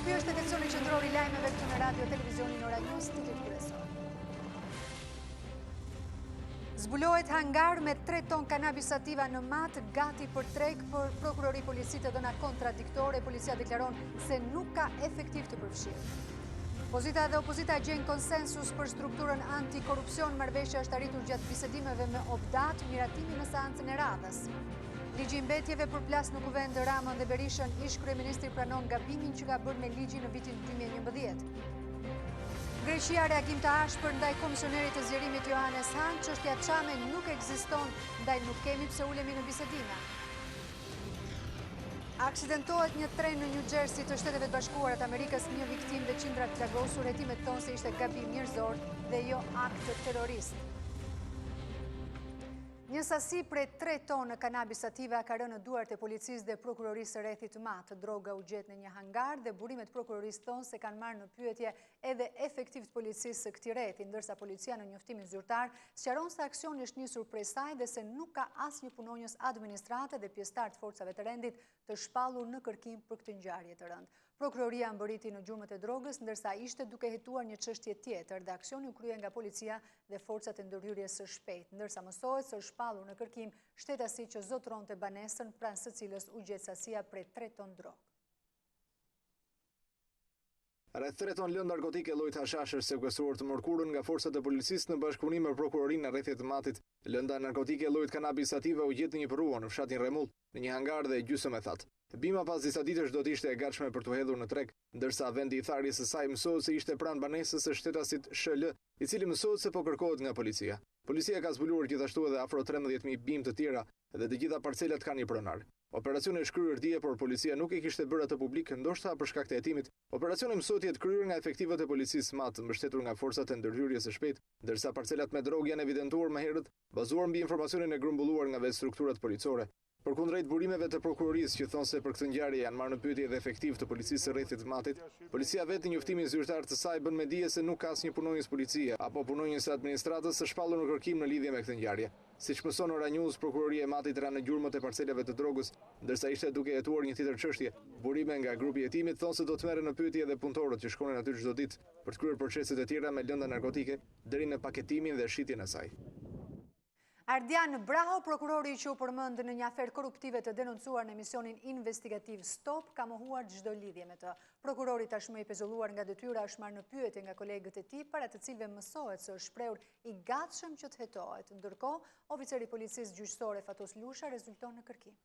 Ky është edicionin qendror I lajmeve këtu në Radio Televizionin Ora News, titulli kryesor. Zbulohet hangar me 3 ton kanabis sativa në mat, gati për treg, për prokurori policisë dhëna kontradiktore, policia deklaron se nuk ka efektiv të përfshirë. Pozita dhe opozita gjenë konsensus për strukturën antikorupcion, marrëveshja është arritur gjatë bisedimeve me Obdat, miratimi në seancën e radhës. Ligji mbetjeve për plas në kuvend Ramën dhe Berishën, ish kryeministri pranon gabimin që ka bërë me ligjin në vitin 2011. Greqia reagim të ashpër ndaj komisionerit të zgjerimit Johannes Hahn, çështja Çame nuk ekziston, ndaj nuk kemi pse ulemi në bisedime. Aksidentohet një tren në New Jersey të Shteteve të Bashkuara të Amerikës, një viktim dhe qindra të plagosur, hetimet thonë se ishte gabim njerëzor dhe jo akt terrorist. Një sasi prej 3 tonë kanabis sativa ka rënë në duart e policisë dhe prokurorisë së rrethit mat. Droga u gjet në një hangar dhe burimet prokurorisë thonë se kanë marrë në pyetje edhe efektiv të policisë së këtij rrethi, ndërsa policia në njoftimin zyrtar sqaron se aksioni është nisur prej saj dhe se nuk ka asnjë punonjës administrate dhe pjesëtar të forcave të rendit të shpallur në kërkim për këtë ngjarje të rëndë. Prokuroria mbërriti në gjurmët e drogës, ndërsa ishte duke hetuar një çështje tjetër dhe aksioni u krye nga policia dhe forcat e ndërhyrjes së shpejtë, ndërsa mësohet se është shpallur në kërkim shtetasi që zotronte banesën pranë së cilës u gjet sasia prej 3 ton drogë. Rreth 3 ton lëndë narkotike llojit hashash është sekuestruar të mërkurën nga forcat e policisë në bashkëpunim me prokurorinë e rrethit të Matit. Lënda narkotike llojit kanabis sativa u gjet në një përrua në fshatin Remull, në një hangar dhe gjysmë e thatë. Bima pas disa ditësh do të ishte e gatshme për të hedhur në treg, ndërsa vendi I tharjes së saj mësohet se ishte pranë banesës së shtetasit SHL, I cili mësohet se po kërkohet nga policia. Policia ka zbuluar gjithashtu edhe afro 13.000 bimë të tjera dhe të gjitha parcelat kanë një pronar. Operacioni është kryer dje, por policia nuk e kishte bërë atë publik, ndoshta për shkak të hetimit. Operacioni mësohet të jetë kryer nga efektivët e policisë Mat, mbështetur nga forcat e ndërhyrjes së shpejtë, ndërsa parcelat me drogë janë evidentuar më herët, bazuar mbi informacionin e grumbulluar nga vetë strukturat policore. Përkundrejt burimeve të prokurorisë që thonë se për këtë ngjarje janë marrë në pyetje edhe efektiv të policisë së rrethit të Matit, policia vetë në njoftimin zyrtar të saj bën me dije se nuk ka asnjë punonjës policie apo punonjës së administratës së shpallur në kërkim në lidhje me këtë ngjarje. Siç mëson Ora News, prokuroria e Matit ra në gjurmët e parcelave të drogës, ndërsa ishte duke hetuar një tjetër çështje. Burime nga grupi I hetimit thonë se do të merren në pyetje edhe punëtorët që shkonin aty çdo ditë për të kryer proceset e tjera me lënda narkotike deri në paketimin dhe shitjen e saj. Ardian Braho, prokurori që u përmend në një aferë korruptive të denoncuar në emisionin investigativ Stop, ka mohuar çdo lidhje me të. Prokurori tashmë I pezulluar nga detyra është marrë në pyetje nga kolegët e tij, para të cilëve mësohet se është shprehur I gatshëm që të hetohet. Ndërkohë, oficeri I policisë gjyqësore Fatos Lusha rezulton në kërkim.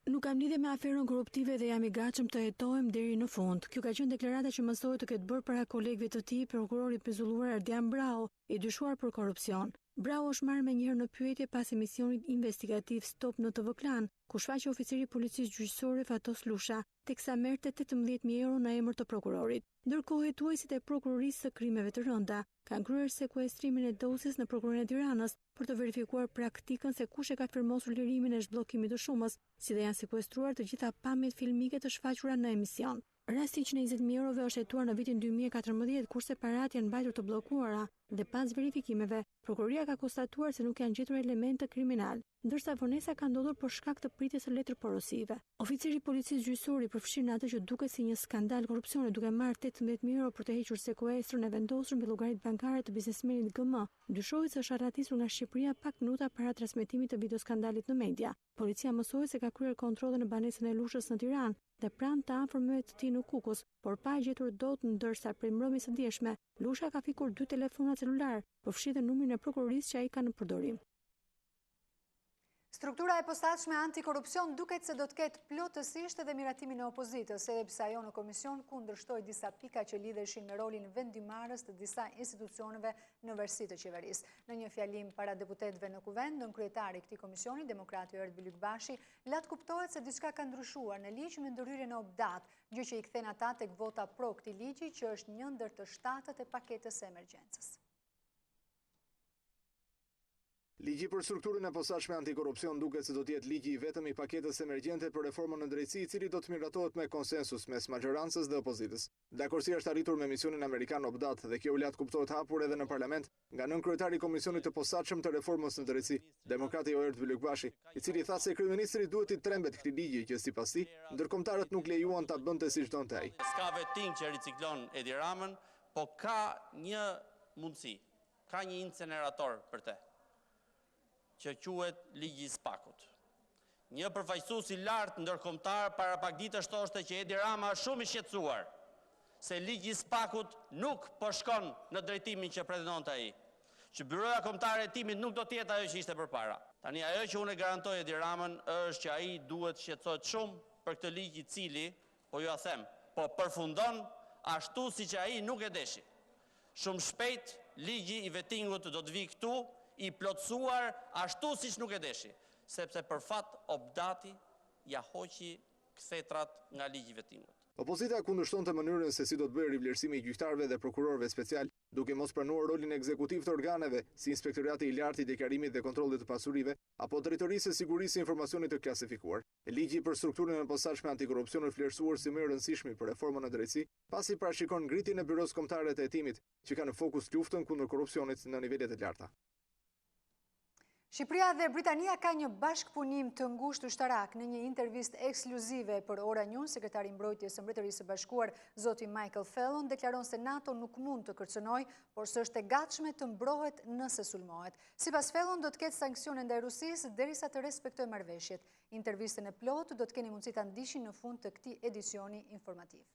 Nuk kam lidhje me aferën korruptive dhe jam I gatshëm të hetohem deri në fund. Kjo ka qenë deklarata që mësohet të ketë bërë para kolegëve të tij, prokurori I pezulluar Ardian Braho, I dyshuar për korrupsion. Braho është marrë menjëherë në pyetje pas emisionit investigativ Stop në TV Klan, ku shfaqi oficeri I policisë gjyqësore Fatos Lusha, teksa merrte 18.000 euro në emër të prokurorit. Ndërkohë, hetuesit e prokurorisë së krimeve të rënda kanë kryer sekuestrimin e dosjes në prokurorinë e Tiranës për të verifikuar praktikën se kush e ka firmosur lirimin e zhbllokimit të shumës, si dhe janë sekuestruar të gjitha pamjet filmike të shfaqura në emision. Rasti 120.000 eurove është hetuar në vitin 2014, kurse parat janë mbajtur të bllokuara dhe pas verifikimeve, prokuroria ka konstatuar se nuk janë gjetur elemente kriminal, ndërsa vonesa ka ndodhur për shkak të pritjes së letër porosive. Oficeri I policisë gjyqësor I përfshirë në atë që duket si një skandal korrupsioni duke marrë 18.000 euro për të hequr sekuestrën e vendosur mbi llogaritë bankare të biznesmenit GM. Dyshohet se është arratisur nga Shqipëria pak minuta para transmetimit të videoskandalit në media. Policia mësohet se ka kryer kontrolle në banesën e Lushës në Tiranë dhe pranë të afërmeve të tij në Kukus, por pa gjetur dot, ndërsa prej mbrëmjes së dieshme, Lusha ka fikur 2 telefona celular, përfshirë numrin e prokurorisë që ai ka në përdorim. Struktura e posaçme antikorrupsion duket se do të ketë plotësisht edhe miratimin e opozitës, edhe pse ajo në komision kundërshtoi disa pika që lidheshin me rolin vendimarrës të disa institucioneve në varësi të qeverisë. Në një fjalim para deputetëve në kuvend, nënkryetari I këtij komisioni, demokrati Erdbil Bylykbashi, lat kuptohet se diçka ka ndryshuar në ligj me ndërhyrjen e Obdat, gjë që I kthen ata tek vota pro këtij ligji, që është një ndër të shtatët e paketës së emergjencës. Ligji për strukturën e posaçme antikorrupsion duket se do të jetë ligji i vetëm i paketës emergjente për reformën në drejtësi, i cili do të miratohet me konsensus mes majorancës dhe opozitës. Dakordësia është arritur me misionin amerikan Obdat dhe kjo ulat kuptohet hapur edhe në parlament nga nënkryetari i komisionit të posaçëm të reformës në drejtësi, demokrati Oert Bylykbashi, i cili tha se kryeministri duhet i trembet këtij ligji që sipas tij ndërkombëtarët nuk lejuan ta bënte siç donte ai. Ska vetin që riciklon Edi Ramën, po ka një mundësi, ka një incinerator për te, që quhet ligji i Spakut. Një përfaqësues i lartë ndërkombëtar para pak ditësh thoshte që Edi Rama është shumë i shqetësuar se ligji i Spakut nuk po shkon në drejtimin që pretendonte ai. Që byroja kombëtare e timit nuk do të jetë ajo që ishte përpara. Tani ajo që unë garantoj Edi Ramën është që ai duhet shqetësohet shumë për këtë ligj i cili, po ju a them, po përfundon ashtu siç ai nuk e deshi. Shumë shpejt ligji i vettingut do të vijë këtu i plotësuar ashtu siç nuk e deshi, sepse për fat Obdati ja hoqi kthetrat nga ligji i vettingut. Opozita kundërshtonte mënyrën se si do të bëjë rivlerësimi i gjyqtarëve dhe prokurorëve special, duke mos pranuar rolin ekzekutiv të organeve si Inspektorati i Lartë i Deklarimit dhe Kontrollit të Pasurive apo Drejtorisë së Sigurisë së Informacionit të Klasifikuar. Ligji për strukturën e posaçme antikorrupsion është vlerësuar si më i rëndësishmi për reformën në drejtësi, pasi parashikon ngritjen e byros kombëtare të hetimit, që ka në fokus luftën kundër korrupsionit në nivelet e larta. Shqipëria dhe Britania ka një bashkëpunim të ngushtë ushtarak. Në një intervistë ekskluzive për Ora News, sekretari i mbrojtjes së Mbretërisë së Bashkuar, zoti Michael Fallon, deklaron se NATO nuk mund të kërcënojë, por se është e gatshme të mbrohet nëse sulmohet. Sipas Fallon, do të ketë sanksione ndaj Rusisë derisa të respektojë marrëveshjet. Intervistën e plotë do të keni mundësi ta ndiqni në fund të këtij edicioni informativ.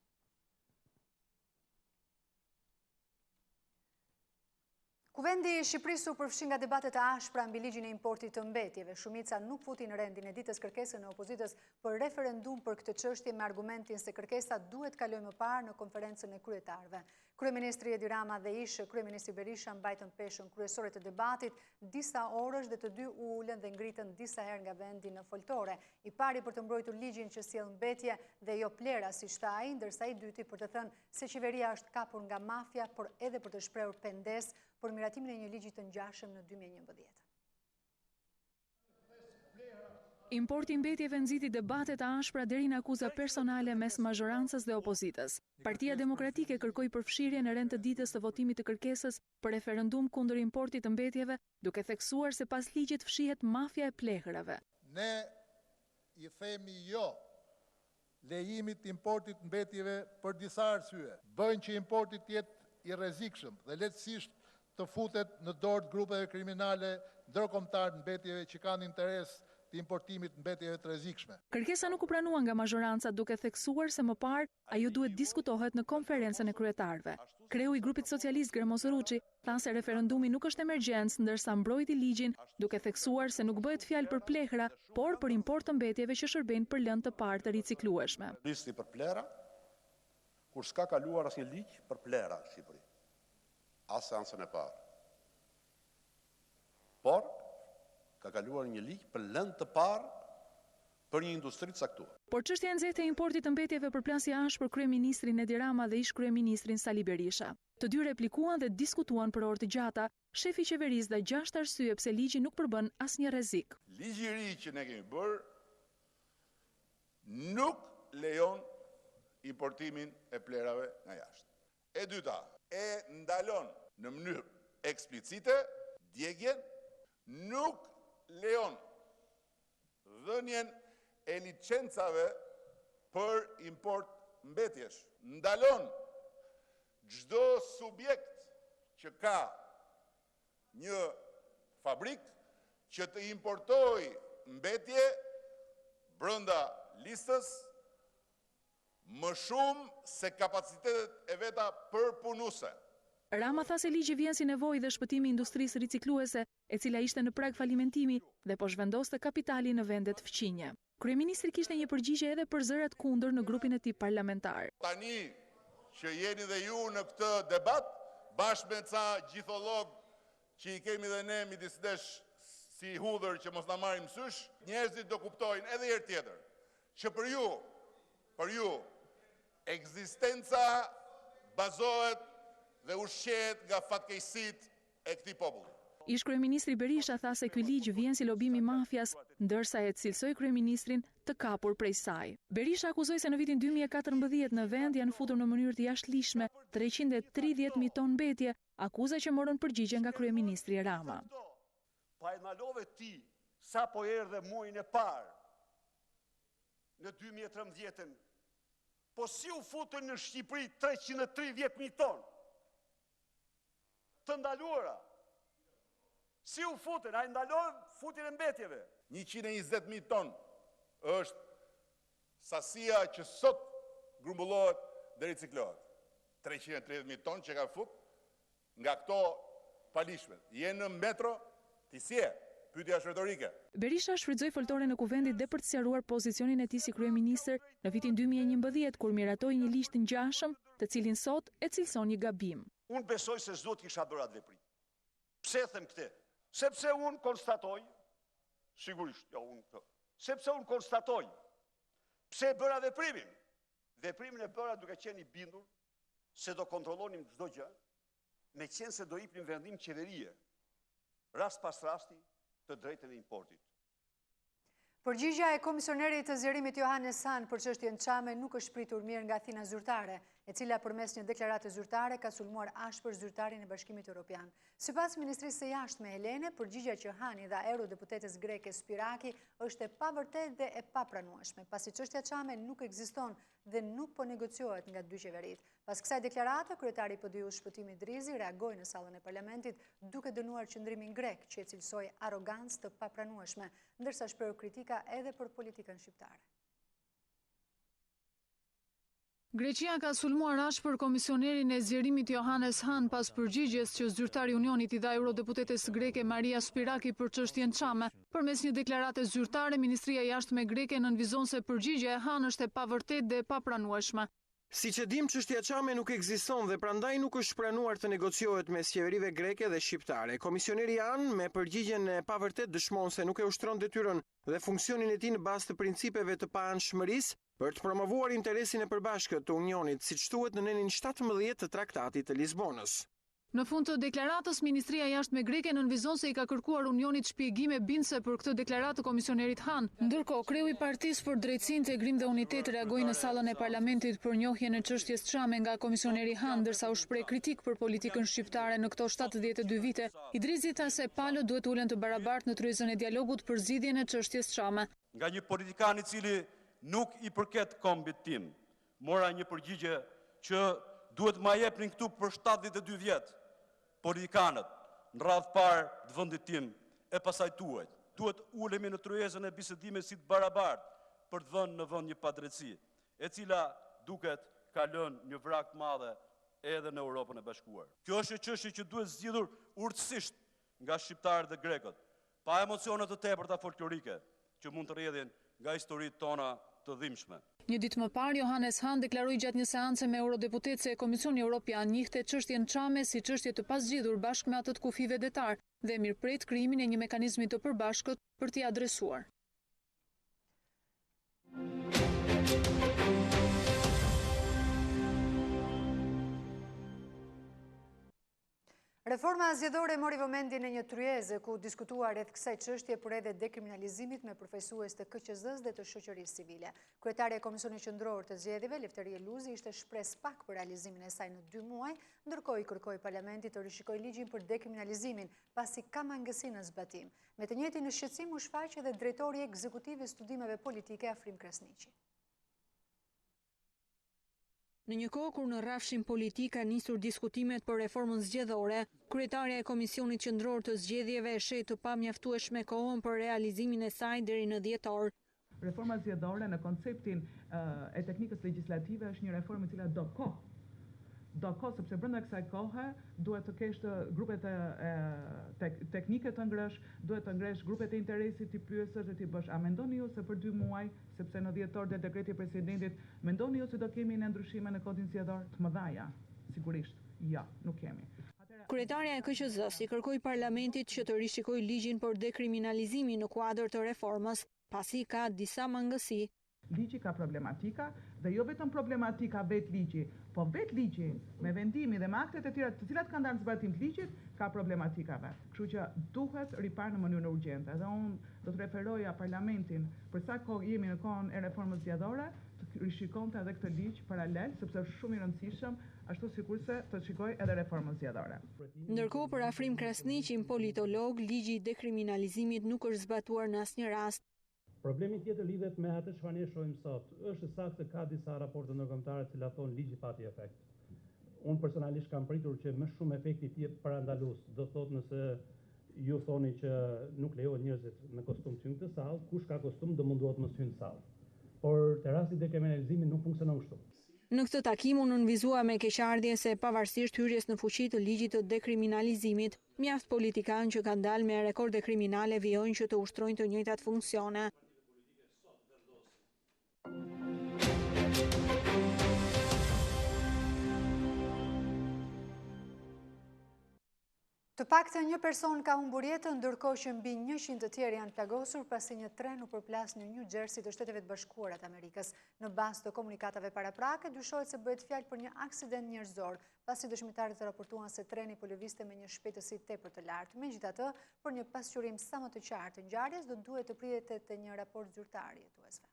Kuvendi i Shqipërisë u përfshi nga debatet e ashpra mbi ligjin e importit të mbetjeve. Shumica nuk futi në rendin e ditës kërkesën e opozitës për referendum për këtë çështje me argumentin se kërkesa duhet kalojë më parë në konferencën e kryetarëve. Kryeministri Edi Rama dhe ish kryeministri Berisha mbajtën peshën kryesore të debatit disa orësh dhe të dy u ulën dhe ngritën disa herë nga vendi në foltore. I pari për të mbrojtur ligjin që sjell mbetje dhe jo plera siç tha ai, ndërsa i dyti për të thënë se qeveria është kapur nga mafia, por edhe për të shprehur pendes për miratimin e një ligji të ngjashëm në 2011. Importi mbetjeve nxiti debatet e ashpra deri në akuza personale mes mazhorancës dhe opozitës. Partia Demokratike kërkoi përfshirjen e rend të ditës të votimit të kërkesës për referendum kundër importit të mbetjeve, duke theksuar se pas ligjit fshihet mafia e plehërave. Ne i themi jo lejimit të importit të mbetjeve për disa arsye. Bëjnë që importi të jetë i rrezikshëm dhe lehtësisht të futet në dorë të grupeve kriminale ndërkombëtar të mbetjeve që kanë interes të importimit mbetjeve të rrezikshme. Kërkesa nuk u pranua nga mazhoranca, duke theksuar se më parë ajo duhet diskutohet në konferencën e kryetarëve. Kreu i grupit socialist Gremos Ruçi tha se referendumi nuk është emergjencë, ndërsa mbrojti ligjin, duke theksuar se nuk bëhet fjalë për plehra, por për import të mbetjeve që shërbejnë për lëndë të parë të riciklueshme. Listi për plera, kur s'ka kaluar asnjë ligj për plera në Shqipëri. As seancën e parë. Por ka kaluar një ligj për lëndë të parë për një industri të caktuar. Por çështja e nxehtë e importit të mbetjeve përplasi ashpër kryeministrin Edi Rama dhe ish kryeministrin Sali Berisha. Të dy replikuan dhe diskutuan për orë të gjata. Shefi i qeverisë dha 6 arsye pse ligji nuk përbën asnjë rrezik. Ligji i ri që ne kemi bërë nuk lejon importimin e plerave nga jashtë. E dyta, e ndalon në mënyrë eksplicite djegjen, nuk lejon dhënien e licencave për import mbetjesh. Ndalon çdo subjekt që ka një fabrik që të importojë mbetje brenda listës më shumë se kapacitetet e veta përpunuese. Rama tha se ligji vjen si nevojë dhe shpëtimi i industrisë ricikluese, e cila ishte në prag falimentimi dhe po zhvendoste kapitalin në vendet fqinje. Kryeministri kishte një përgjigje edhe për zërat kundër në grupin e tij parlamentar. Tani që jeni dhe ju në këtë debat, bashkë me ca gjithollog që i kemi dhe ne midis nesh si hudhër që mos na marrin mësysh, njerëzit do kuptojnë edhe herë tjetër që për ju ekzistenca bazohet dhe ushqehet nga fatkeqësitë e këtij populli. Ish kryeministri Berisha tha se ky ligj vjen si lobim i mafias, ndërsa e cilësoi kryeministrin të kapur prej saj. Berisha akuzoi se në vitin 2014 në vend janë futur në mënyrë të jashtëligjshme 330.000 ton mbetje, akuza që morën përgjigje nga kryeministri Rama. Pa e nalove ti sa po erdhe muajin e parë në 2013, po si u futën në Shqipëri 330.000 ton të ndaluara. Si u futën, a i ndalojnë futin e mbetjeve. 120.000 ton është sasia që sot grumbullohet dhe riciklohet. 330.000 ton që ka fut nga këto palishme. Jenë në metro, ti sje, pyetja është retorike. Berisha shfrytëzoi foltore në kuvendit dhe për të sqaruar pozicionin e tij si kryeministër në vitin 2011 kur miratoi një ligj të ngjashëm, të cilin sot e cilëson një gabim. Unë besoj se s'do të kisha bërë atë veprim. Pse them këtë? Sepse unë konstatoj, sigurisht, sepse unë konstatoj, pse e bëra veprimin? Veprimin e bëra duke qenë i bindur se do kontrollonim çdo gjë, me qenë se do jepnim vendim qeverie, rast pas rasti, të drejtën e importit. Përgjigja e komisionerit të zgjerimit Johannes Hahn për çështjen Çame nuk është pritur mirë nga Athina Zyrtare, e cila përmes një deklarate zyrtare ka sulmuar ashpër zyrtarin e Bashkimit Evropian. Sipas Ministrisë së Jashtme Helene, përgjigja që Hani dha eurodeputetes greke Spiraki është e pavërtetë dhe e papranueshme, pasi çështja Çame nuk ekziston dhe nuk po negociohet nga dy qeverit. Pas kësaj deklarate, kryetari i PD-s Shpëtimi Drizi reagoi në sallën e parlamentit duke dënuar qëndrimin grek që e cilësoi arrogancë të papranueshme, ndërsa shpreu kritika edhe për politikën shqiptare. Greqia ka sulmuar ashpër komisionerin e zgjerimit Johannes Hahn pas përgjigjes që zyrtari i Unionit i dha eurodeputetes greke Maria Spiraki për çështjen Çame. Përmes një deklarate zyrtare, Ministria e Jashtme greke nënvizon se përgjigja e Hahn është e pavërtetë dhe e papranueshme. Siç e dim, çështja Çame nuk ekziston dhe prandaj nuk është pranuar të negociohet mes qeverive greke dhe shqiptare. Komisioneri Hahn me përgjigjen e pavërtetë dëshmon se nuk e ushtron detyrën dhe funksionin e tij në bazë të principeve të paanshmërisë për të promovuar interesin e përbashkët të Unionit, siç thuhet në nenin 17 të Traktatit të Lisbonës. Në fund të deklaratës, Ministria e Jashtme greke nënvizon se i ka kërkuar Unionit shpjegime bindëse për këtë deklaratë të komisionerit Hahn. Ndërkohë, kreu i Partisë për Drejtësi, Integrim dhe Unitet reagoi në sallën e parlamentit për njohjen e çështjes Çame nga komisioneri Hahn, ndërsa u shpreh kritik për politikën shqiptare në këto 72 vite. Idrizi tha se palët duhet ulen të barabartë në tryezën e dialogut për zgjidhjen e çështjes Çame. Nga një politikan i cili nuk i përket kombit tim, mora një përgjigje që duhet ma jepnin këtu për 72 vjet. Politikanët në radhë parë të vendit tim e pasaj tuajt. Duhet ulemi në tryezën e bisedimit si të barabartë për të vënë në vend një padrejtësi, e cila duket ka lënë një vrak të madhe edhe në Europën e Bashkuar. Kjo është një çështje që duhet zgjidhur urtësisht nga shqiptarët dhe grekët, pa emocione të tepërta folklorike që mund të rrjedhin nga historitë tona të dhimbshme. Një ditë më parë, Johannes Hahn deklaroi gjatë një seance me eurodeputet se Komisioni Evropian njihte çështjen Çame si çështje të pazgjidhur bashkë me atë të kufive detar dhe mirëpret krijimin e një mekanizmi të përbashkët për t'i adresuar. Reforma zgjedhore mori vëmendjen e një tryeze ku diskutuar rreth kësaj çështje por edhe dekriminalizimit me përfaqësues të KQZ-s dhe të shoqërisë civile. Kryetari e Komisionit Qendror të Zgjedhjeve, Lefteri Eluzi, ishte shpres pak për realizimin e saj në 2 muaj, ndërkohë i kërkoi parlamentit të rishikojë ligjin për dekriminalizimin, pasi ka mangësi në zbatim. Me të njëjtin në shqetësim u shfaq edhe drejtori ekzekutiv i studimeve politike Afrim Krasniqi. Në një kohë kur në rrafshin politik ka nisur diskutimet për reformën zgjedhore, kryetaria e Komisionit Qendror të Zgjedhjeve sheh të pamjaftueshme kohën për realizimin e saj deri në dhjetor. Reforma zgjedhore në konceptin e teknikës legjislative është një reformë e cila do kohë. Do kohë sepse brenda kësaj kohe duhet të kesh grupet teknike të ngrësh, duhet të ngresh grupet e interesit të pyesësh dhe të bësh. A mendoni ju se për 2 muaj, sepse në dhjetor dhe dekreti i presidentit, mendoni ju se do kemi në ndryshime në kodin zgjedhor të mëdha? Sigurisht, jo, nuk kemi. Kryetaria e KQZ-s i kërkoi parlamentit që të rishikojë ligjin për dekriminalizimin në kuadër të reformës, pasi ka disa mangësi Ligji ka problematika dhe jo vetëm problematika vetë ligji, po vetë ligji me vendimi dhe me aktet e tjera të cilat kanë dalë në zbatim të ligjit ka problematikave. Kështu që duhet ripar në mënyrë urgjente. Dhe unë do të referoja parlamentin për sa kohë jemi në kohën e reformës zgjedhore të rishikonte edhe këtë ligj paralel, sepse është shumë i rëndësishëm, ashtu sikurse të shikoj edhe reformën zgjedhore. Ndërkohë, për Afrim Krasniqin, politolog, ligji i dekriminalizimit nuk është zbatuar në asnjë rast. Problemi tjetër lidhet me atë çfarë ne shohim sot. Është saktë se ka disa raporte ndërkombëtare që thonë ligji pati efekt. Unë personalisht kam pritur që më shumë efekti të jetë parandalus. Do thotë nëse ju thoni që nuk lejohet njerëzit me kostum të hyjnë në sallë, kush ka kostum do munduohet mos hyjë në sallë. Por te rasti i dekriminalizimit nuk funksionon kështu. Në këtë takim unë nënvizua me keqardhje se pavarësisht hyrjes në fuqi të ligjit të dekriminalizimit, mjaft politikanë që kanë dalë me rekorde kriminale vijojnë që të ushtrojnë të njëjtat funksione. Të paktën një person ka humbur jetën, ndërkohë që mbi 100 të tjerë janë plagosur pasi një tren u përplas në New Jersey të Shteteve të Bashkuara të Amerikës. Në bazë të komunikatave paraprake, dyshohet se bëhet fjalë për një aksident njerëzor, pasi dëshmitarët raportuan se treni po lëvizte me një shpejtësi tepër të lartë. Megjithatë, për një pasqyrim sa më të qartë të ngjarjes, do duhet të pritet te një raport zyrtar i jetuesve.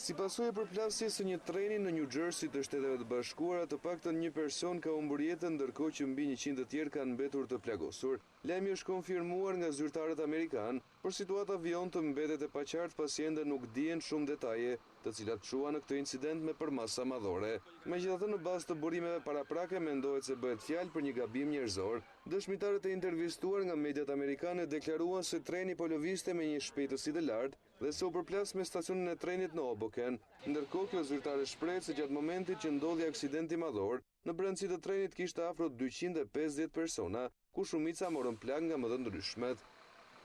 Si pasojë e përplasjes së një treni në New Jersey të Shteteve të Bashkuara, të paktën një person ka humbur jetën, ndërkohë që mbi 100 të tjerë kanë mbetur të plagosur. Lajmi është konfirmuar nga zyrtarët amerikanë, por situata vijon të mbetet e paqartë pasi ende nuk dihen shumë detaje, të cilat çuan në këtë incident me përmasa madhore. Megjithatë, në bazë të burimeve paraprake mendohet se bëhet fjalë për një gabim njerëzor. Dëshmitarët e intervistuar nga mediat amerikane deklaruan se treni po lëvizte me një shpejtësi të lartë dhe se u përplas me stacionin e trenit në Hoboken. Ndërkohë, kjo zyrtare shpreh se gjatë momentit që ndodhi aksidenti madhor, në brendësi të trenit kishte afro 250 persona, ku shumica morën plagë nga më të ndryshmet.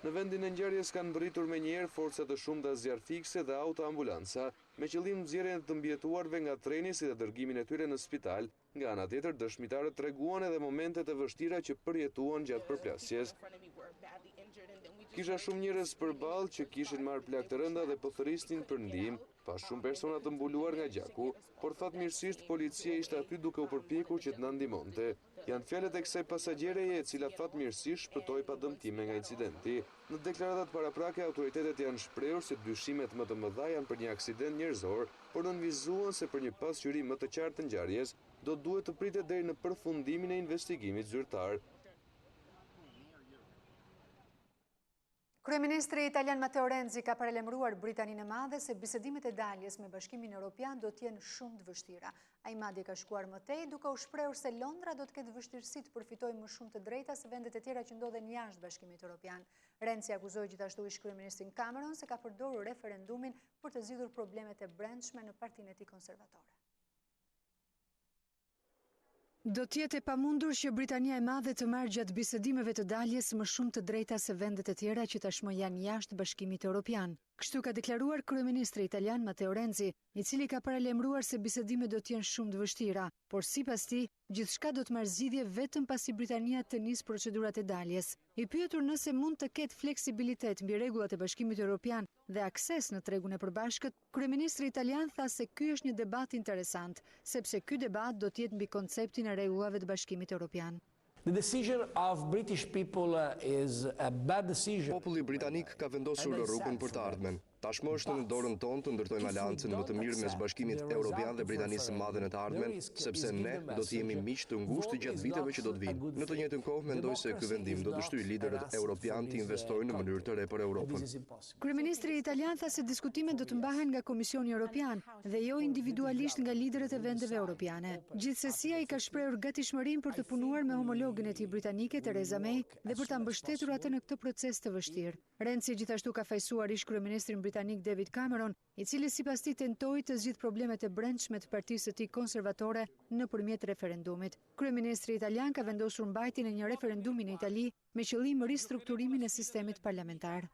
Në vendin e ngjarjes kanë mbërritur menjëherë forca të shumta zjarfikse dhe autoambulanca, me qëllim nxjerrjen e të mbijetuarve nga treni si dhe dërgimin e tyre në spital. Nga ana tjetër, dëshmitarët treguan edhe momentet e vështira që përjetuan gjatë përplasjes. Kisha shumë njerëz përballë që kishin marrë plagë të rënda dhe po thërrisnin për ndihmë, pas shumë persona të mbuluar nga gjaku, por fatmirësisht policia ishte aty duke u përpjekur që të na ndihmonte. Janë fjalët e kësaj pasagjereje e cila fatmirësisht shpëtoi pa dëmtime nga incidenti. Në deklaratat paraprake, autoritetet janë shprehur se dyshimet më të mëdha janë për një aksident njerëzor, por nënvizuan se për një pasqyrim më të qartë të ngjarjes, do duhet të pritet deri në përfundimin e investigimit zyrtar. Kryeministri italian Matteo Renzi ka paralajmëruar Britaninë e Madhe se bisedimet e daljes me Bashkimin Evropian do të jenë shumë të vështira. Ai madje ka shkuar më tej duke u shprehur se Londra do të ketë vështirësi të përfitojë më shumë të drejta se vendet e tjera që ndodhen jashtë Bashkimit Evropian. Renzi akuzoi gjithashtu ish-kryeministrin Cameron se ka përdorur referendumin për të zgjidhur problemet e brendshme në partinë e tij konservatore. Do t'jetë e pamundur që Britania e Madhe të marrë gjatë bisedimeve të daljes më shumë të drejta se vendet e tjera që tashmë janë jashtë Bashkimit Evropian. Kështu ka deklaruar kryeministri italian Matteo Renzi, i cili ka paralajmëruar se bisedimet do të jenë shumë të vështira, por sipas tij, gjithçka do të marrë zgjidhje vetëm pasi Britania të nisë procedurat e daljes. I pyetur nëse mund të ketë fleksibilitet mbi rregullat e Bashkimit Evropian dhe akses në tregun e përbashkët, kryeministri italian tha se ky është një debat interesant, sepse ky debat do të jetë mbi konceptin e rregullave të Bashkimit Evropian. The decision of British people is a bad decision. Populli britanik ka vendosur rrugën për të ardhmen. Tashmë është në dorën tonë të ndërtojmë aleancën më të mirë mes Bashkimit Evropian dhe Britanisë së Madhe në të ardhmen, sepse ne do të jemi miq të ngushtë gjatë viteve që do të vinë. Në të njëjtën kohë mendoj se ky vendim do të shtyjë liderët evropian të investojnë në mënyrë të re për Europën. Kryeministri italian tha se diskutimet do të mbahen nga Komisioni Evropian dhe jo individualisht nga liderët e vendeve europiane. Gjithsesi, ai ka shprehur gatishmërinë për të punuar me homologën e tij britanike Theresa May dhe për ta mbështetur atë në këtë proces të vështirë. Renzi gjithashtu ka fajsuar ish-kryeministrin britanik David Cameron, i cili sipas tij tentoi të zgjidhë problemet e brendshme të partisë së tij konservatore nëpërmjet referendumit. Kryeministri italian ka vendosur mbajtjen e një referendumi në Itali me qëllim ristrukturimin e sistemit parlamentar.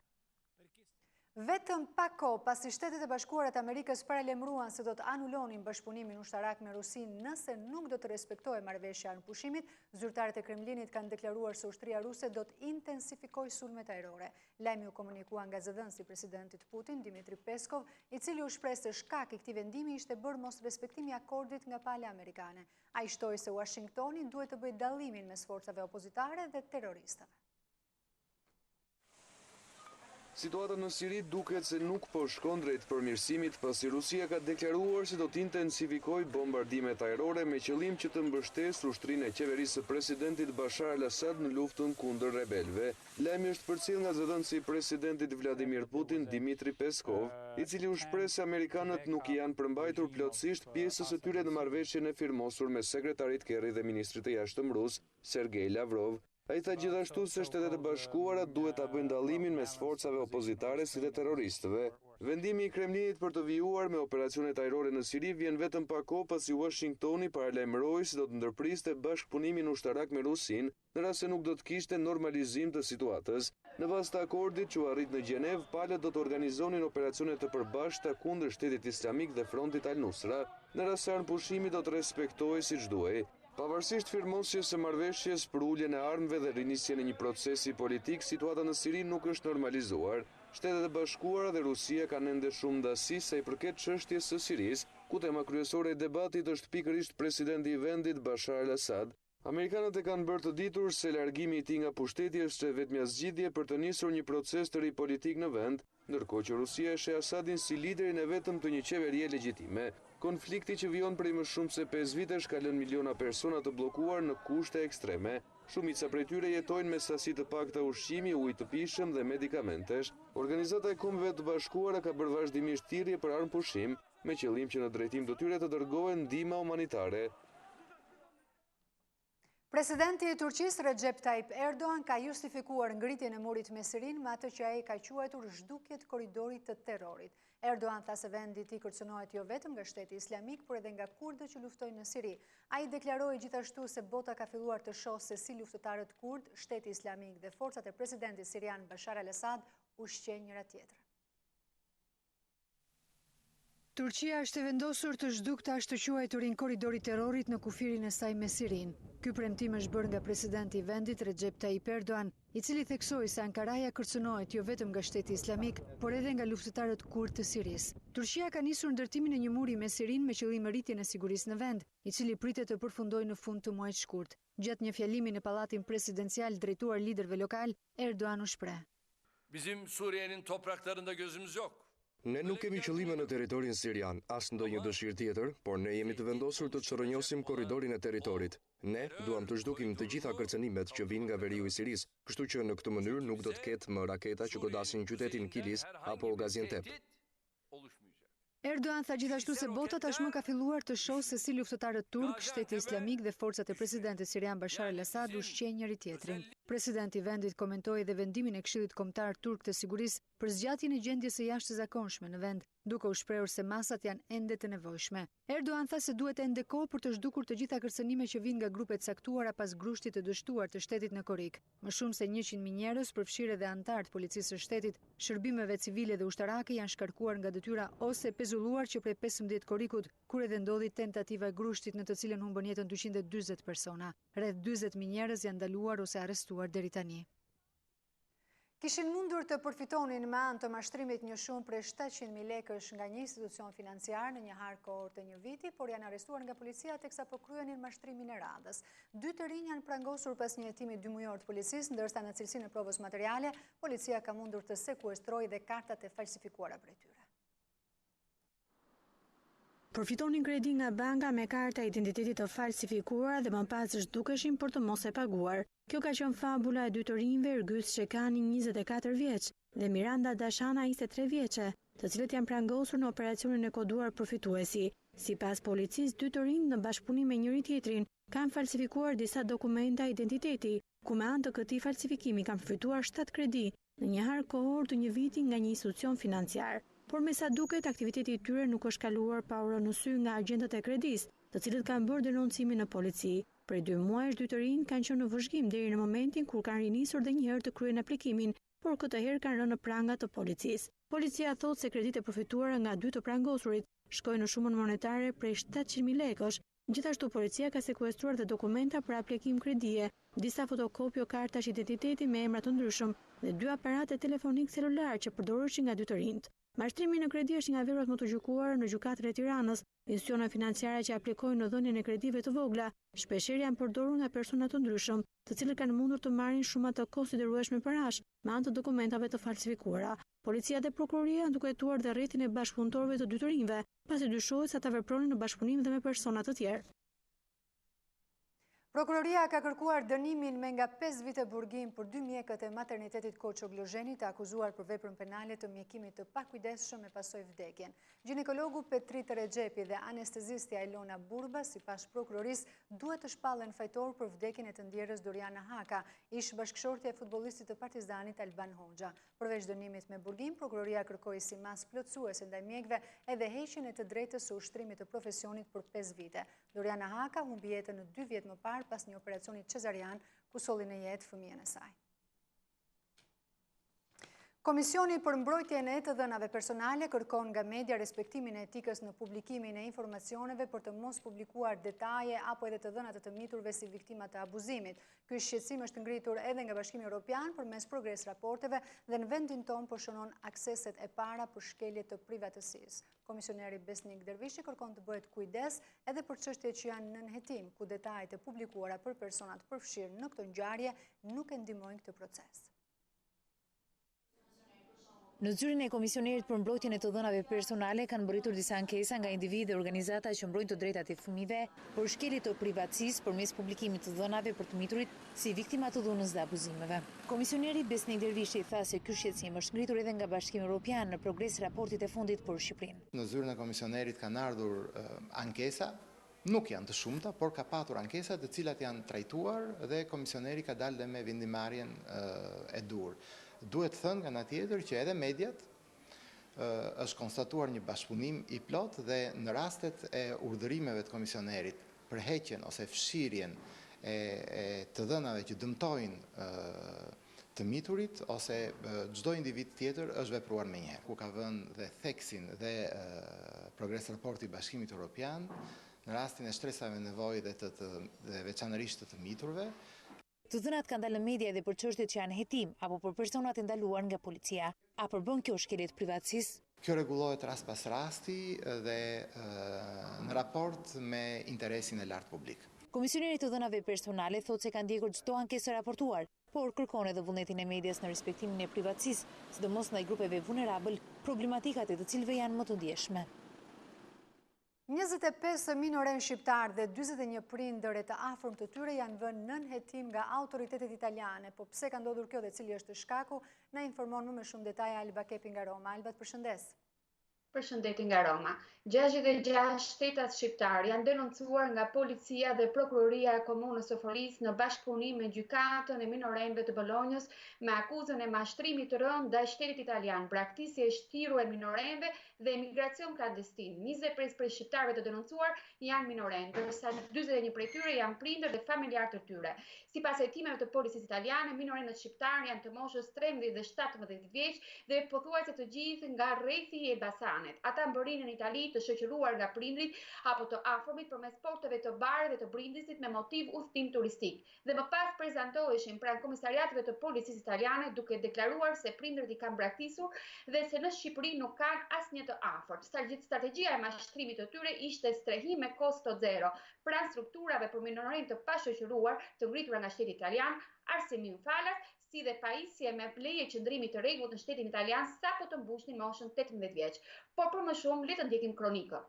Vetëm pak kohë pasi Shtetet e Bashkuara të Amerikës paralajmëruan se do të anulonin bashkëpunimin ushtarak me Rusinë nëse nuk do të respektojë marrëveshja e armëpushimit, zyrtarët e Kremlinit kanë deklaruar se ushtria ruse do të intensifikojë sulmet ajrore. Lajmi u komunikua nga zëdhënësi i presidentit Putin, Dmitri Peskov, i cili u shpreh se shkak i këtij vendimi ishte bërë mos respektimi i akordit nga pala amerikane. Ai shtoi se Washingtoni duhet të bëjë dallimin mes forcave opozitare dhe terroristëve. Situata në Siri duket se nuk po shkon drejt përmirësimit pasi Rusia ka deklaruar se do të intensifikojë bombardimet ajrore me qëllim që të mbështesë ushtrinë e qeverisë së presidentit Bashar al-Assad në luftën kundër rebelëve. Lajmi është përcjell nga zëdhënësi i presidentit Vladimir Putin, Dmitri Peskov, i cili u shpreh se amerikanët nuk janë përmbajtur plotësisht pjesës së tyre në marrëveshjen e firmosur me sekretarit Kerry dhe ministrit të jashtëm rus, Sergej Lavrov. Ai tha gjithashtu se Shtetet e Bashkuara duhet ta bëjnë dallimin mes forcave opozitare si dhe terroristëve. Vendimi i Kremlinit për të vijuar me operacionet ajrore në Siri vjen vetëm pak kohë pasi Washingtoni paralajmëroi se do të ndërpriste bashkëpunimin ushtarak me Rusinë në rast se nuk do të kishte normalizim të situatës. Në bazë të akordit që u arrit në Gjenev, palët do të organizonin operacione të përbashkëta kundër Shtetit Islamik dhe Frontit Al-Nusra, në rast se armëpushimi do të respektohej siç duhej. Pavarësisht firmosjes së marrëveshjes për uljen e armëve dhe rinisjen e një procesi politik, situata në Siri nuk është normalizuar. Shtetet e Bashkuara dhe Rusia kanë ende shumë ndasi sa i përket çështjes së Sirisë, ku tema kryesore e debatit është pikërisht presidenti i vendit Bashar al-Assad. Amerikanët e kanë bërë të ditur se largimi i tij nga pushteti është vetmja zgjidhje për të nisur një proces të ri politik në vend, ndërkohë që Rusia e sheh Assadin si liderin e vetëm të një qeverie legjitime. Konflikti që vijon prej më shumë se 5 vitesh ka lënë miliona persona të bllokuar në kushte ekstreme. Shumica prej tyre jetojnë me sasi të pakta ushqimi, ujë të pishëm dhe medikamentesh. Organizata e Kombeve të Bashkuara ka bërë vazhdimisht thirrje për armëpushim, me qëllim që në drejtim të tyre të dërgohen ndihma humanitare. Presidenti i Turqisë Recep Tayyip Erdogan ka justifikuar ngritjen e murit me Sirin me atë që ai ka quajtur zhdukjet korridorit të terrorit. Erdogan tha se vendi i tij kërcënohet jo vetëm nga Shteti Islamik, por edhe nga kurdët që luftojnë në Siri. Ai deklaroi gjithashtu se bota ka filluar të shohë se si luftëtarët kurd, Shteti Islamik dhe forcat e presidentit sirian Bashar al-Assad ushqejnë njëra tjetrën. Turqia është e vendosur të zhdukë të ashtë të quajturin korridori terrorit në kufirin e saj me Sirin. Ky premtim është bërë nga presidenti i vendit Recep Tayyip Erdogan, i cili theksoi se Ankaraja kërcënohet jo vetëm nga Shteti Islamik, por edhe nga luftëtarët kurd të Sirisë. Turqia ka nisur ndërtimin e një muri me Sirin me qëllim rritjen e sigurisë në vend, i cili pritet të përfundojë në fund të muajit shkurt. Gjatë një fjalimi në pallatin presidencial drejtuar liderëve lokal, Erdogan u shpreh: Bizim Suriye'nin topraklarında gözümüz yok. Ne nuk kemi qëllime në territorin sirian, as ndonjë dëshirë tjetër, por ne jemi të vendosur të çrrënjosim korridorin e territorit. Ne duam të zhdukim të gjitha kërcënimet që vijnë nga veriu i Sirisë, kështu që në këtë mënyrë nuk do të ketë më raketa që godasin qytetin Kilis apo Gaziantep. Erdogan tha gjithashtu se bota tashmë ka filluar të shohë se si luftëtarët turk, Shteti Islamik dhe forcat e presidentit sirian Bashar al-Assad ushqejnë njëri tjetrin. Presidenti i vendit komentoi edhe vendimin e Këshillit Kombëtar Turk të Sigurisë për zgjatjen e gjendjes së jashtëzakonshme në vend, duke u shprehur se masat janë ende të nevojshme. Erdogan tha se duhet ende kohë për të zhdukur të gjitha kërcënimet që vijnë nga grupet caktuara pas grushtit të dështuar të shtetit në Korik. Më shumë se 100.000 njerëz, përfshirë edhe anëtar të policisë së shtetit, shërbimeve civile dhe ushtarake janë shkarkuar nga detyra ose pezulluar që prej 15 Korikut, kur edhe ndodhi tentativa e grushtit në të cilën humbën jetën 240 persona. Rreth 40.000 njerëz janë ndaluar ose arrestuar deri tani. Kishin mundur të përfitonin me anë të mashtrimit një shumë prej 700.000 lekësh nga një institucion financiar në një harë kohor të një viti, por janë arrestuar nga policia teksa po kryenin mashtrimin e radhës. 2 të rinj janë prangosur pas një hetimi 2 mujor të policisë, ndërsa në cilësinë e provës materiale, policia ka mundur të sekuestrojë dhe kartat e falsifikuara prej tyre. Përfitonin kredi nga banka me karta identitetit të falsifikuara dhe më pas zhdukeshin për të mos e paguar. Kjo ka qenë fabula e 2 të rinjve Ergys Shekani 24 vjeç dhe Miranda Dashana 23 vjeçe, të cilët janë prangosur në operacionin e koduar përfituesi. Sipas policisë, 2 të rinj në bashkëpunim me njëri tjetrin kanë falsifikuar disa dokumenta identiteti, ku me anë të këtij falsifikimi kanë përfituar 7 kredi në një harë kohor të një viti nga një institucion financiar. Por me sa duket, aktiviteti i tyre nuk është kaluar pa u rënë sy nga agjentët e kredisë, të cilët kanë bërë denoncimin në polici. Prej 2 muajsh 2 të rinj kanë qenë në vëzhgim deri në momentin kur kanë rinisur dhe një herë të kryen aplikimin por këtë herë kanë rënë në pranga të policisë. Policia thotë se kreditë përfituara nga 2 të prangosurit shkojnë në shumën monetare prej 700.000 lekësh. Gjithashtu policia ka sekuestruar dhe dokumenta për aplikim kredie, disa fotokopjo kartash identiteti me emra të ndryshëm dhe 2 aparate telefonik celular që përdoreshin nga 2 të rinjt. Mashtrimi në kredi është nga veprat më të gjykuara në gjykatën e Tiranës. Institucionet financiare që aplikojnë në dhënien e kredive të vogla shpeshherë janë përdorur nga persona të ndryshëm, të cilët kanë mundur të marrin shuma të konsiderueshme parash me anë të dokumentave të falsifikuara. Policia dhe prokuroria janë duke hetuar dhe rrethin e bashkëpunëtorëve të 2 të rinjve, pasi dyshohet se ata vepronin në bashkëpunim dhe me persona të tjerë. Prokuroria ka kërkuar dënimin me nga 5 vite burgim për 2 mjekët e maternitetit Koçoglozheni të akuzuar për veprën penale të mjekimit të pakujdesshëm me pasojë vdekjen. Ginekologu Petrit Rexhepi dhe anestezistja Ilona Burba, sipas prokurorisë, duhet të shpallen fajtor për vdekjen e të ndjerës Doriana Haka, ish bashkëshortja e futbollistit të Partizanit Alban Hoxha. Përveç dënimit me burgim, prokuroria kërkoi si mas plotësuese ndaj mjekëve edhe heqjen e të drejtës së ushtrimit të profesionit për 5 vite. Doriana Haka humbi jetën në 2 vjet më parë pas një operacioni cezarian ku solli në jetë fëmijën e saj. Komisioni për mbrojtjen e të dhënave personale kërkon nga media respektimin e etikës në publikimin e informacioneve për të mos publikuar detaje apo edhe të dhënat të miturve si viktima të abuzimit. Ky shqetësim është ngritur edhe nga Bashkimi Evropian përmes Progres raporteve dhe në vendin tonë po shënon akseset e para për shkelje të privatësisë. Komisioneri Besnik Dervishi kërkon të bëhet kujdes edhe për çështjet që janë nën hetim, ku detajet e publikuara për personat përfshirë në këtë ngjarje nuk e ndihmojnë këtë proces. Në zyrën e komisionerit për mbrojtjen e të dhënave personale kanë mbërritur disa ankesa nga individë dhe organizata që mbrojnë të drejtat e fëmijëve për shkelje të privatësisë përmes publikimit të dhënave për të miturit si viktima të dhunës dhe abuzimeve. Komisioneri Besnik Dervishi tha se ky shqetësim është ngritur edhe nga Bashkimi Evropian në Progres raportit e fundit për Shqipërinë. Në zyrën e komisionerit kanë ardhur ankesa. Nuk janë të shumta, por ka patur ankesa të cilat janë trajtuar dhe komisioneri ka dalë dhe me vendimarrjen e dur. Duhet thënë nga ana tjetër që edhe mediat është konstatuar një bashkëpunim i plot dhe në rastet e urdhërimeve të komisionerit për heqjen ose fshirjen e të dhënave që dëmtojnë të miturit ose çdo individ tjetër është vepruar menjëherë. Ku ka vënë dhe theksin dhe Progres raporti i Bashkimit Evropian në rastin e shtresave nevojë dhe veçanërisht të miturve. Të dhënat kanë dalë në media edhe për çështjet që janë hetim apo për personat e ndaluar nga policia. A përbën kjo shkelje të privatësisë? Kjo rregullohet rast pas rasti dhe në raport me interesin e lartë publik. Komisioneri të dhënave personale thotë se kanë ndjekur çdo ankesë raportuar, por kërkon edhe vullnetin e medias në respektimin e privatësisë, sidomos ndaj grupeve vulnerabël, problematikat e të cilëve janë më të ndjeshme. 25 minoren shqiptar dhe 41 prindër e të afërm të tyre janë vënë nën hetim nga autoritetet italiane, po pse ka ndodhur kjo dhe cili është shkaku, na informon më shumë detaje Alba Kepi nga Roma. Alba, përshëndes. Përshëndetje nga Roma. 66 shtetas shqiptar janë denoncuar nga policia dhe prokuroria e komunës së Foris në bashkëpunim me gjykatën e minorenve të Bolonjës me akuzën e mashtrimit të rënd ndaj shtetit italian, braktisje e shtiruar minorenve dhe emigracion klandestin. 20 prej shqiptarëve të denoncuar janë minoren, ndërsa 41 prej tyre janë prindër dhe familjar të tyre. Sipas hetimeve të policisë italiane, minorenët shqiptar janë të moshës 13 dhe 17 vjeç dhe pothuajse të gjithë nga rrethi i Elbasanit. Ata mbërrinë në Itali të shoqëruar nga prindrit apo të afërmit përmes porteve të bareve të brindisit me motiv udhëtim turistik. Dhe më pas prezantoheshin pranë komisariateve të policisë italiane duke deklaruar se prindërit i kanë braktisur dhe se në Shqipëri nuk kanë asnjë të afërt. Strategjia e mashtrimit të tyre ishte strehim me kosto zero pranë strukturave për minoren të pashoqëruar të ngritura nga shteti italian, arsimi falas, si dhe pajisje me leje qëndrimi të rregullt në shtetin italian sapo të mbushnin moshën 18 vjeç. Por për më shumë, le të ndjekim kronikën.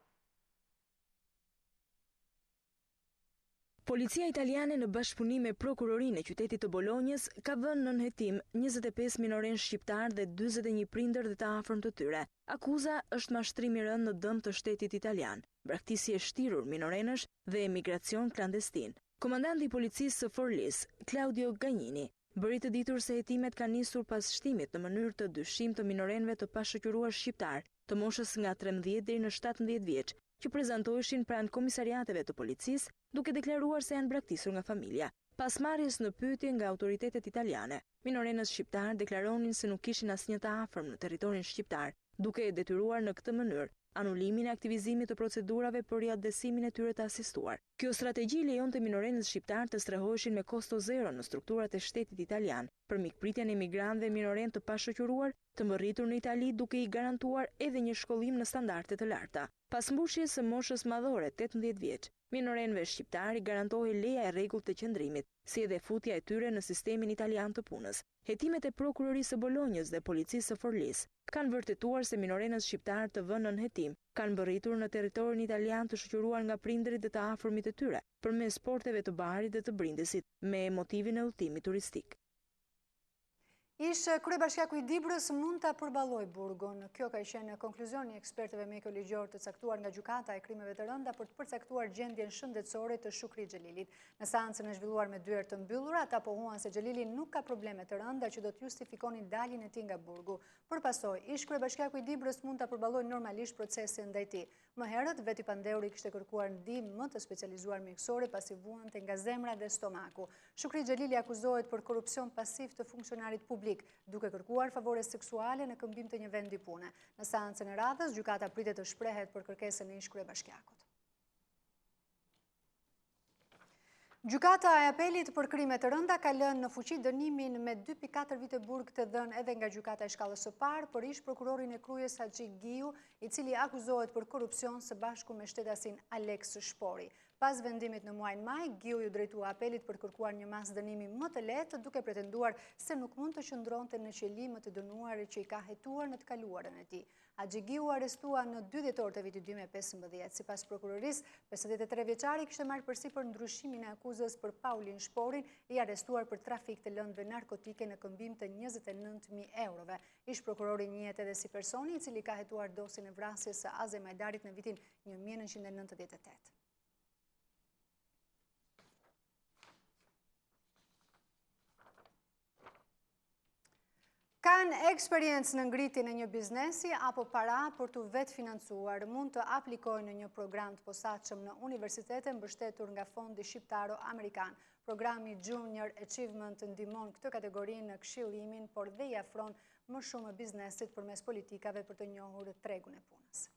Policia italiane në bashkëpunim me prokurorinë e qytetit të Bolonjës ka vënë nën hetim 25 minoren shqiptar dhe 41 prindër dhe të afërm të tyre. Akuza është mashtrim i rënd në dëm të shtetit italian, braktisje e shtirur minorenësh dhe emigracion klandestin. Komandanti i policisë së Forlis, Claudio Gagnini, bëri të ditur se hetimet kanë nisur pas shtimit në mënyrë të dyshim të minorenëve të pashoqëruar shqiptar, të moshës nga 13 deri në 17 vjeç, që prezantoheshin pranë komisariateve të policisë, duke deklaruar se janë braktisur nga familja. Pas marrjes në pyetje nga autoritetet italiane, minorenës shqiptar deklaronin se nuk kishin asnjë të afërm në territorin shqiptar, duke e detyruar në këtë mënyrë anulimin e aktivizimit të procedurave për riadesimin e tyre të asistuar. Kjo strategji lejonte minorenës shqiptar të strehoheshin me kosto zero në strukturat e shtetit italian për mikpritjen e migrantëve minoren të pashoqëruar të mbërritur në Itali, duke i garantuar edhe një shkollim në standarde të larta. Pas mbushjes së moshës madhore 18 vjeç, minorenëve shqiptar i garantohej leja e rregullt të qëndrimit, si edhe futja e tyre në sistemin italian të punës. Hetimet e prokurorisë së Bolonjës dhe policisë së Forlis kanë vërtetuar se minorenës shqiptar të vënë nën hetim kanë mbërritur në territorin italian të shoqëruar nga prindërit dhe të afërmit e tyre, përmes porteve të barit dhe të brindesit, me motivin e udhëtimit turistik. Ish kryebashkiaku i Dibrës mund ta përballojë burgun. Kjo ka qenë konkluzioni i ekspertëve mjekëligjor të caktuar nga gjykata e krimeve të rënda për të përcaktuar gjendjen shëndetësore të Shukri Xhelilit. Në seancën e zhvilluar me dyert të mbyllura, ata pohuan se Xhelili nuk ka probleme të rënda që do të justifikonin daljen e tij nga burgu. Përpasoj, ish kryebashkiaku i Dibrës mund ta përballojë normalisht procesin ndaj tij. Më herët, veti Pandeuri kishte kërkuar ndihmë më të specializuar mjekësore pasi vuante nga zemra dhe stomaku. Shukri Xhelili akuzohet për korrupsion pasiv të funksionarit publik, duke kërkuar favore seksuale në këmbim të një vendi pune. Në seancën e radhës, gjykata pritet të shprehet për kërkesën e ish kryebashkiakut. Gjykata e apelit për krime të rënda ka lënë në fuqi dënimin me 2.4 vite burg të dhënë edhe nga gjykata e shkallës së parë për ish prokurorin e kryes Haxhi Giu, i cili akuzohet për korrupsion së bashku me shtetasin Alex Shpori. Pas vendimit në muajin maj, Giu ju drejtua apelit për kërkuar një mas dënimi më të lehtë, duke pretenduar se nuk mund të qëndronte në qëllim të dënuarit që i ka hetuar në të kaluarën e tij. Haxhi Giu arrestua në 2 dhjetor të vitit 2015. Sipas prokurorisë, 53 vjeçari kishte marrë përsipër ndryshimin e akuzës për Paulin Shporin, i arrestuar për trafik të lëndëve narkotike në këmbim të 29.000 eurove. Ish prokurori njihet edhe si personi i cili ka hetuar dosjen e vrasjes së Azem Majdarit në vitin 1998. Kanë eksperiencë në ngritjen e një biznesi apo para për të vetë financuar, mund të aplikojnë në një program të posaçëm në universitete mbështetur nga Fondi Shqiptaro-Amerikan. Programi Junior Achievement ndihmon këtë kategori në këshillimin, por dhe i afron më shumë biznesit përmes politikave për të njohur tregun e punës.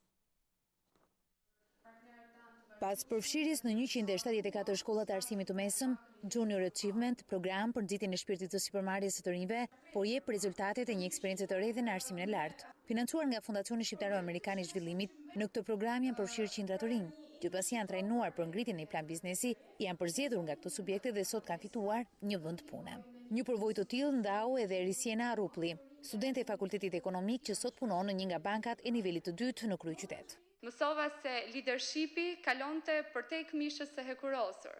Pas përfshirjes në 174 shkollat të arsimit të mesëm, Junior Achievement, program për nxitjen e shpirtit të sipërmarrjes së të rinjve, po jep rezultatet e një eksperience të re dhe në arsimin e lartë. Financuar nga Fondacioni Shqiptaro-Amerikan i Zhvillimit, në këtë program janë përfshirë qindra të rinj. Gjithpasi janë trajnuar për ngritjen e një plan biznesi, janë përzgjedhur nga këto subjekte dhe sot kanë fituar një vend pune. Një përvojë të tillë ndau edhe Risiena Arrupli, studente e Fakultetit Ekonomik që sot punon në një nga bankat e nivelit të dytë në kryeqytet. Mësova se leadershipi kalonte përtek mishës së hekurosur.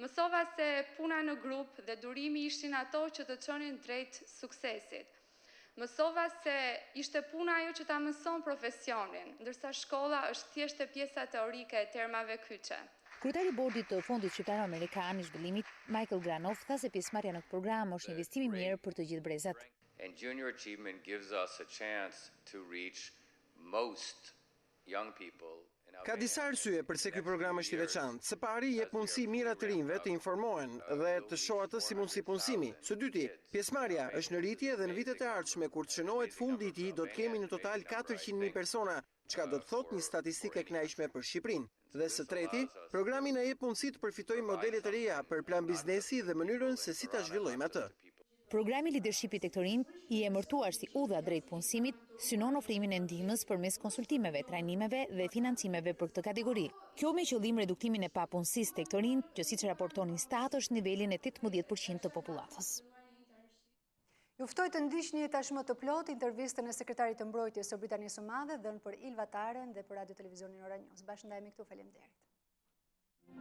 Mësova se puna në grup dhe durimi ishin ato që të çonin drejt suksesit. Mësova se ishte puna ajo që ta mëson profesionin, ndërsa shkolla është thjesht pjesa teorike e termave kyçe. Kryetari i bordit të Fondit Shqiptar-Amerikan i Zhvillimit, Michael Granov, tha se pjesëmarrja në këtë program është një investim i mirë për të gjithë brezat. And Junior Achievement gives us a chance to reach most young people. Ka disa arsye pse ky program është i veçantë. Së pari, jep mundësi mira të rinjve të informohen dhe të shohin atë si mundësi punësimi. Së dyti, pjesëmarrja është në rritje dhe në vitet e ardhshme kur të shënohet fundi i tij do të kemi në total 400.000 persona, çka do të thotë një statistikë e kënaqshme për Shqipërinë. Dhe së treti, programi na jep mundësi të përfitojmë modele të reja për plan biznesi dhe mënyrën se si ta zhvillojmë atë. Programi Leadership i tek të rinj, i emërtuar si udha drejt punësimit, synon ofrimin e ndihmës përmes konsultimeve, trajnimeve dhe financimeve për këtë kategori. Kjo me qëllim reduktimin e papunësisë tek të rinj, që siç raporton Instat është nivelin e 18% të popullatës. Ju ftoj të ndiqni tashmë të plot intervistën e sekretarit të mbrojtjes së Britanisë së Madhe dhënë për Ilva Taren dhe për Radio Televizionin Ora News. Bashkë ndajemi këtu, faleminderit.